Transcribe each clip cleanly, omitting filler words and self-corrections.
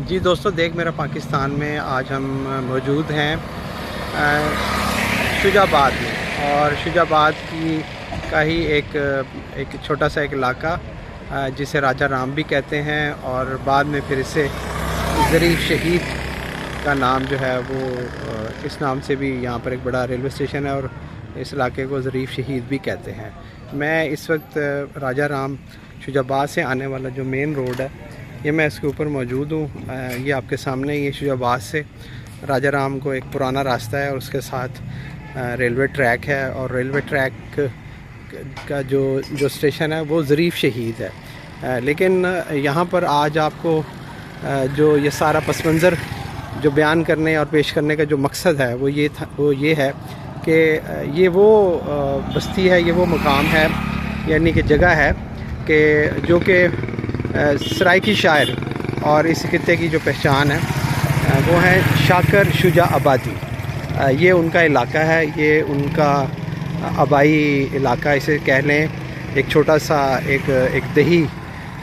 جی دوستو، دیکھ میرا پاکستان میں آج ہم موجود ہیں شجاع آباد میں، اور شجاع آباد کا ہی ایک چھوٹا سا ایک علاقہ جسے راجہ رام بھی کہتے ہیں، اور بعد میں پھر اسے ظریف شہید کا نام جو ہے وہ اس نام سے بھی یہاں پر ایک بڑا ریلوے اسٹیشن ہے، اور اس علاقے کو ظریف شہید بھی کہتے ہیں۔ میں اس وقت راجہ رام شجاع آباد سے آنے والا جو مین روڈ ہے، یہ میں اس کے اوپر موجود ہوں۔ یہ آپ کے سامنے یہ شجاع آباد سے راجہ رام کو ایک پرانا راستہ ہے، اور اس کے ساتھ ریلوے ٹریک ہے، اور ریلوے ٹریک کا جو اسٹیشن ہے وہ ظریف شہید ہے۔ لیکن یہاں پر آج آپ کو جو یہ سارا پس منظر جو بیان کرنے اور پیش کرنے کا جو مقصد ہے وہ یہ ہے کہ یہ وہ بستی ہے، یہ وہ مقام ہے، یعنی کہ جگہ ہے کہ جو کہ سرائیکی شاعر اور اس خطے کی جو پہچان ہے وہ ہے شاکر شجاع آبادی۔ یہ ان کا علاقہ ہے، یہ ان کا آبائی علاقہ اسے کہہ لیں، ایک چھوٹا سا ایک دیہی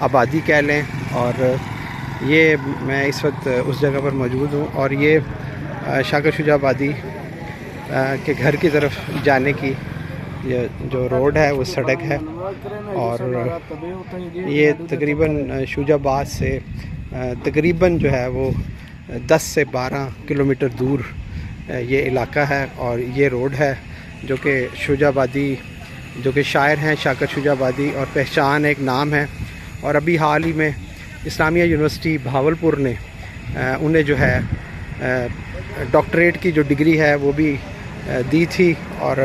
آبادی کہہ لیں۔ اور یہ میں اس وقت اس جگہ پر موجود ہوں، اور یہ شاکر شجاع آبادی کے گھر کی طرف جانے کی جو روڈ ہے وہ سڑک ہے، اور یہ تقریباً شجاع آباد سے تقریباً جو ہے وہ 10 سے 12 کلومیٹر دور یہ علاقہ ہے، اور یہ روڈ ہے جو کہ شجاع آبادی جو کہ شاعر ہیں شاکر شجاع آبادی، اور پہچان ایک نام ہے۔ اور ابھی حال ہی میں اسلامیہ یونیورسٹی بھاولپور نے انہیں جو ہے ڈاکٹریٹ کی جو ڈگری ہے وہ بھی دی تھی، اور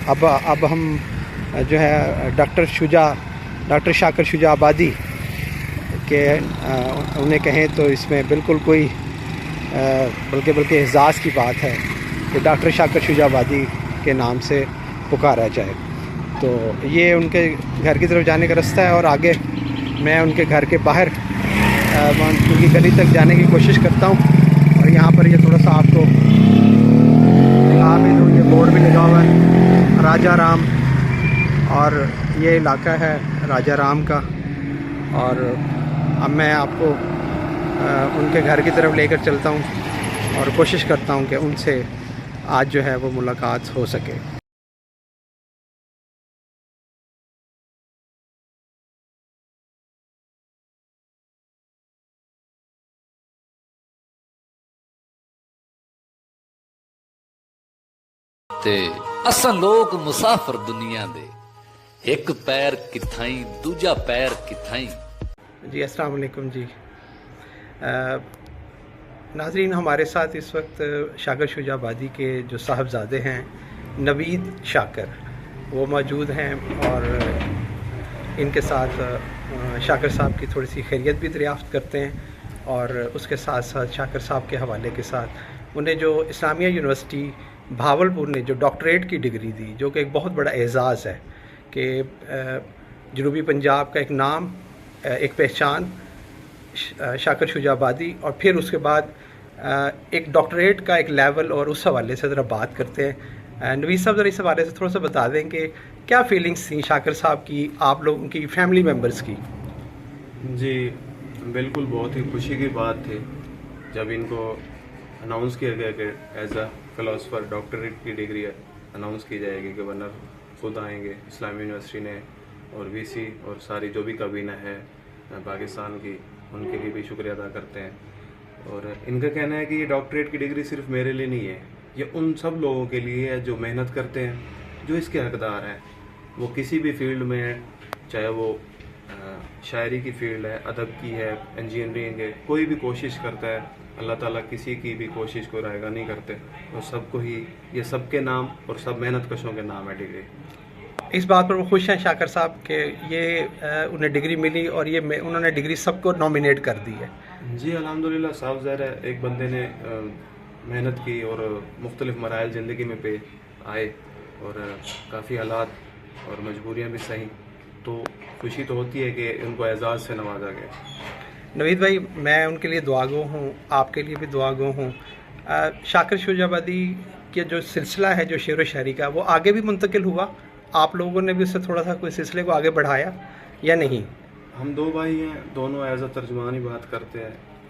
اب ہم جو ہے ڈاکٹر شاکر شجاع آبادی کہ انہیں کہیں تو اس میں بالکل کوئی بلکہ اعزاز کی بات ہے کہ ڈاکٹر شاکر شجاع آبادی کے نام سے پکارا جائے۔ تو یہ ان کے گھر کی طرف جانے کا رستہ ہے، اور آگے میں ان کے گھر کے باہر ان کی گلی تک جانے کی کوشش کرتا ہوں۔ اور یہاں پر یہ تھوڑا سا آپ کو دکھا بھی دوں، یہ بورڈ بھی لگا ہوا ہے راجہ رام، اور یہ علاقہ ہے راجہ رام کا۔ اور اب میں آپ کو ان کے گھر کی طرف لے کر چلتا ہوں، اور کوشش کرتا ہوں کہ ان سے آج جو ہے وہ ملاقات ہو سکے۔ تے اساں لوگ مسافر دنیا دے، ایک پیر کتھائیں دوجا پیر کتھائیں۔ جی السلام علیکم جی ناظرین، ہمارے ساتھ اس وقت شاکر شجاع آبادی کے جو صاحبزادے ہیں نوید شاکر، وہ موجود ہیں، اور ان کے ساتھ شاکر صاحب کی تھوڑی سی خیریت بھی دریافت کرتے ہیں، اور اس کے ساتھ ساتھ شاکر صاحب کے حوالے کے ساتھ انہیں جو اسلامیہ یونیورسٹی بھاولپور نے جو ڈاکٹریٹ کی ڈگری دی، جو کہ ایک بہت بڑا اعزاز ہے کہ جنوبی پنجاب کا ایک نام، ایک پہچان شاکر شجاع آبادی، اور پھر اس کے بعد ایک ڈاکٹریٹ کا ایک لیول، اور اس حوالے سے ذرا بات کرتے ہیں۔ نوید صاحب ذرا اس حوالے سے تھوڑا سا بتا دیں کہ کیا فیلنگس تھیں شاکر صاحب کی، آپ لوگوں کی، فیملی ممبرس کی؟ جی بالکل، بہت ہی خوشی کی بات تھی جب ان کو اناؤنس کیا گیا کہ ایز اے فلاسفر ڈاکٹریٹ کی ڈگری اناؤنس کی جائے گی، کہ گورنر خود آئیں گے اسلامی یونیورسٹی نے، اور وی سی اور ساری جو بھی کابینہ ہے پاکستان کی، ان کے لیے بھی شکریہ ادا کرتے ہیں۔ اور ان کا کہنا ہے کہ یہ ڈاکٹریٹ کی ڈگری صرف میرے لیے نہیں ہے، یہ ان سب لوگوں کے لیے ہے جو محنت کرتے ہیں، جو اس کے حقدار ہیں، وہ کسی بھی فیلڈ میں، چاہے وہ شاعری کی فیلڈ ہے، ادب کی ہے، انجینئرنگ ہے، کوئی بھی کوشش کرتا ہے، اللہ تعالیٰ کسی کی بھی کوشش کو رائیگاں نہیں کرتے، اور سب کو ہی یہ سب کے نام اور سب محنت کشوں کے نام ہے ڈگری۔ اس بات پر وہ خوش ہیں شاکر صاحب کہ یہ انہیں ڈگری ملی، اور یہ انہوں نے ڈگری سب کو نامینیٹ کر دی ہے؟ جی الحمدللہ، صاف ظاہر ہے ایک بندے نے محنت کی اور مختلف مراحل زندگی میں پہ آئے، اور کافی حالات اور مجبوریاں بھی سہیں، تو خوشی تو ہوتی ہے کہ ان کو اعزاز سے نوازا گیا۔ نوید بھائی، میں ان کے لیے دعا گو ہوں، آپ کے لیے بھی دعا گو ہوں۔ شاکر شجاع آبادی کے جو سلسلہ ہے جو شعر و شاعری کا، وہ آگے بھی منتقل ہوا؟ آپ لوگوں نے بھی اس سے تھوڑا سا کوئی سلسلے کو آگے بڑھایا یا نہیں؟ ہم دو بھائی ہیں، دونوں ایز اے ترجمان ہی بات کرتے ہیں،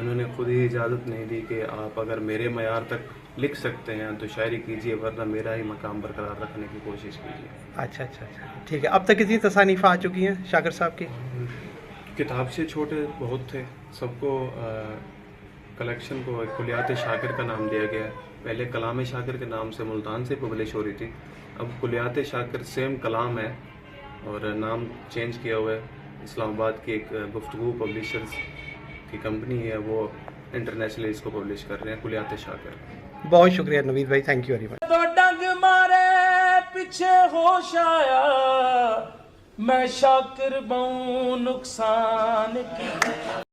انہوں نے خود ہی اجازت نہیں دی کہ آپ اگر میرے معیار تک لکھ سکتے ہیں تو شاعری کیجیے، ورنہ میرا ہی مقام برقرار رکھنے کی کوشش کیجیے. اچھا اچھا اچھا ٹھیک ہے. اب تک کتنی تصانیف آ چکی ہیں شاکر صاحب کی؟ کتاب سے چھوٹے بہت تھے، سب کو کلیکشن کو کلیات شاکر کا نام دیا گیا ہے. پہلے کلام شاکر کے نام سے ملتان سے پبلش ہو رہی تھی، اب کلیات شاکر سیم کلام ہے اور نام چینج کیا ہوا ہے. اسلام آباد کی ایک گفتگو پبلشرز کی کمپنی ہے، وہ انٹرنیشنلی اس کو پبلش کر رہے ہیں، کلیات شاکر. بہت شکریہ نوید بھائی، تھینک یو ویری مچ. تو ڈنگ مارے پیچھے ہوش آیا، میں شاکر بہوں نقصان کی